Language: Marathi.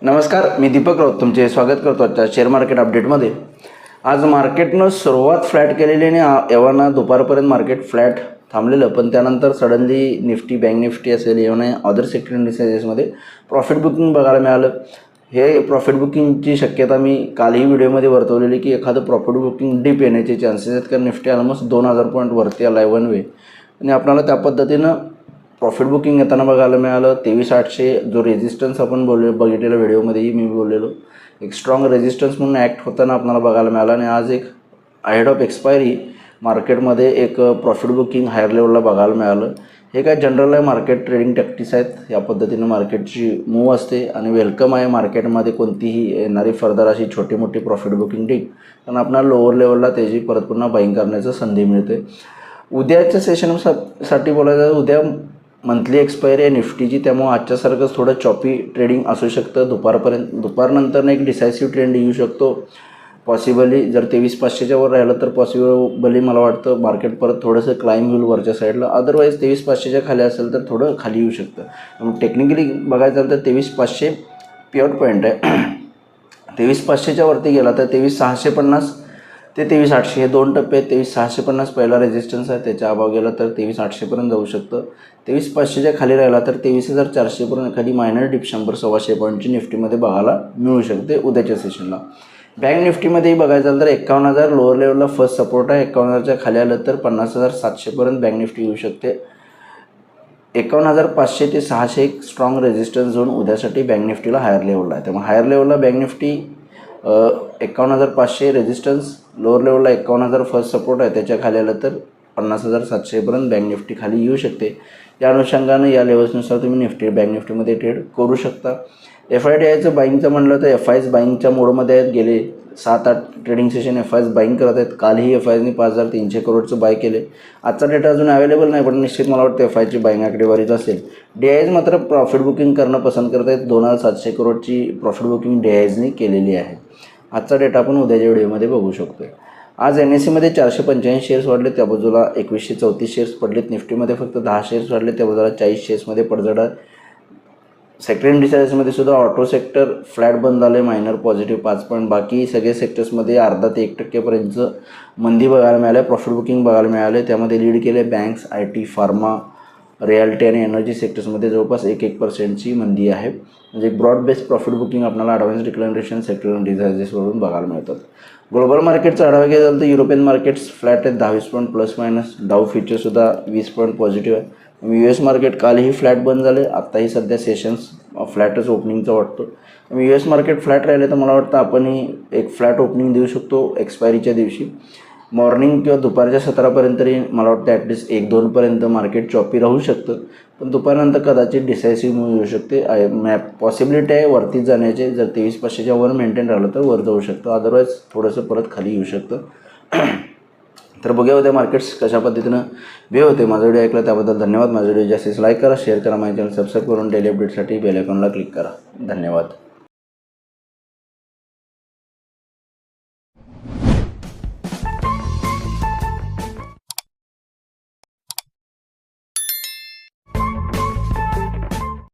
नमस्कार, मी दीपक राऊत तुमचे स्वागत करतो आजच्या शेअर मार्केट अपडेटमध्ये। आज मार्केटनं सुरुवात फ्लॅट केलेली आणि एव्हाना दुपारपर्यंत मार्केट फ्लॅट थांबलेलं, पण त्यानंतर सडनली निफ्टी, बँक निफ्टी असेल एव्हाना अदर सेक्टर इंडिसेसमध्ये प्रॉफिट बुकिंग बघायला मिळालं। हे प्रॉफिट बुकिंगची शक्यता मी कालही व्हिडिओमध्ये वर्तवलेली की एखादं प्रॉफिट बुकिंग डिप येण्याचे चान्सेस आहेत, कारण निफ्टी ऑलमोस्ट 2000 पॉईंट वरती आला आहे वन वे, आणि आपल्याला त्या पद्धतीनं प्रॉफिट बुकिंग येताना बघायला मिळालं। 23,800 जो रेजिस्टन्स आपण बघितलेल्या व्हिडिओमध्येही मी बोललेलो, एक स्ट्रॉंग रेजिस्टन्स म्हणून ॲक्ट होताना आपल्याला बघायला मिळाला, आणि आज एक अहेड ऑफ एक्सपायरी मार्केटमध्ये एक प्रॉफिट बुकिंग हायर लेवलला बघायला मिळालं। हे काय जनरल आहे, मार्केट ट्रेडिंग टॅक्टिक्स आहेत, या पद्धतीनं मार्केटची मूव असते आणि वेलकम आहे मार्केटमध्ये कोणतीही येणारी फर्दर अशी छोटी मोठी प्रॉफिट बुकिंग ठीक, कारण आपल्याला लोअर लेवलला त्याची परत पुन्हा बाईंग करण्याची संधी मिळते। उद्याच्या सेशनसाठी बोलायचं, उद्या मंथली एक्सपायरी आहे निफ्टीची, त्यामुळे आजच्यासारखंच थोडं चॉपी ट्रेडिंग असू शकतं दुपारपर्यंत। दुपारनंतर एक डिसायसिव्ह ट्रेंड येऊ शकतो पॉसिबली, जर 23,500च्या वर राहिलं तर पॉसिबली मला वाटतं मार्केट परत थोडंसं क्लाइंब होईल वरच्या साईडला। अदरवाईज 23,500च्या खाली असेल तर थोडं खाली येऊ शकतं। टेक्निकली बघायचं झालं तर 23,500 प्युअर पॉईंट आहे। 23,500च्या वरती गेला तर 23,650 ते 23,800 हे दोन टप्पे आहेत। 23,650 पहिला रेजिस्टन्स आहे, त्याच्या अभाव गेला तर 23,800पर्यंत जाऊ शकतं। 23,500च्या खाली राहिला तर 23,400पर्यंत एखादी मायनर डिप 100-125 पॉईंटची निफ्टीमध्ये बघायला मिळू शकते उद्याच्या सेशनला। बँक निफ्टीमध्येही बघायचं झालं तर 51,000 लोअर लेवलला फर्स्ट सपोर्ट आहे। 51,000च्या खाली आलं तर 50,700पर्यंत बँक निफ्टी येऊ शकते। 51,500 ते 600 एक स्ट्रॉंग रेजिस्टन्स झोन उद्यासाठी बँक निफ्टीला हायर लेवलला आहे, त्यामुळे हायर लेवलला बँक निफ्टी 51,500 रेजिस्टन्स, लोअर लेवलला 51,000 फर्स्ट सपोर्ट आहे, त्याच्या खाली आलं तर 50,700पर्यंत बँक निफ्टी खाली येऊ शकते। या अनुषंगाने या लेवल्सनुसार तुम्ही बँक निफ्टीमध्ये ट्रेड करू शकता। FIDIचं बाईंगचं म्हणलं तर FIs बाईंगच्या मोडमध्ये आहेत, गेले 7-8 ट्रेडिंग सेशन FIs बाईंग करत आहेत। कालही FIsनी 5,300 करोडचं बाय केले। आजचा डेटा अजून अवेलेबल नाही, पण निश्चित मला वाटतं FIची बाईंग आकडेवारीच असेल। DIs मात्र प्रॉफिट बुकिंग करणं पसंत करत आहेत, 2,700 करोडची प्रॉफिट बुकिंग DIsनी केलेली आहे। आजचा डेटा आपण उद्याच्या व्हिडिओमध्ये बघू शकतो। आज NSEमध्ये 485 शेअर्स वाढले, त्या बाजूला 2134 शेअर्स पडलेत। निफ्टीमध्ये फक्त 10 शेअर्स वाढले, त्या बाजूला 40 शेअर्समध्ये पडझड आहे। सेक्टर इंडिसेसमध्ये सुद्धा ऑटो सेक्टर फ्लॅट बंद झाले, मायनर पॉझिटिव्ह 5 पॉईंट, बाकी सगळे सेक्टर्समध्ये अर्धा ते 1% मंदी बघायला मिळाले, प्रॉफिट बुकिंग बघायला मिळाले। त्यामध्ये लीड केले बँक्स, IT, फार्मा, रिॲलिटी आणि एनर्जी सेक्टर्समध्ये जवळपास 1% मंदी आहे। म्हणजे ब्रॉड बेस्ड प्रॉफिट बुकिंग आपल्याला ॲडव्हान्स डिक्लेरेशन सेक्टर इंडिसेसवरून बघायला मिळतात। ग्लोबल मार्केटचा आढावा घ्यायचा झालं तर युरोपियन मार्केट्स फ्लॅट आहेत, 10-20 पॉईंट प्लस मायनस। डाऊ फ्युचरसुद्धा 20 पॉईंट पॉझिटिव्ह आहे। US मार्केट कालही फ्लॅट बंद झाले, आत्ताही सध्या सेशन्स फ्लॅटच ओपनिंगचं वाटतो। US मार्केट फ्लॅट राहिले तर मला वाटतं आपणही एक फ्लॅट ओपनिंग देऊ शकतो एक्सपायरीच्या दिवशी। मॉर्निंग किंवा दुपारच्या सत्रापर्यंत तरी मला वाटतं ॲटलिस्ट 1-2पर्यंत मार्केट चॉपी राहू शकतं, पण दुपारनंतर कदाचित डिसायसिव्ह मूव्ह येऊ शकते। पॉसिबिलिटी आहे वरती जाण्याचे, जर 23,500च्या वर मेंटेन राहिलं तर वर जाऊ शकतं, अदरवाईज थोडंसं परत खाली येऊ शकतं। तर बघूया उद्या मार्केट्स कशा पद्धतीनं बिहेव होते। माझा व्हिडिओ ऐकला त्याबद्दल धन्यवाद। माझा व्हिडिओ जास्तीत लाईक करा, शेअर करा, माझ्या चॅनल सबस्क्राईब करून डेली अपडेटसाठी बेल आयकॉनला क्लिक करा। धन्यवाद।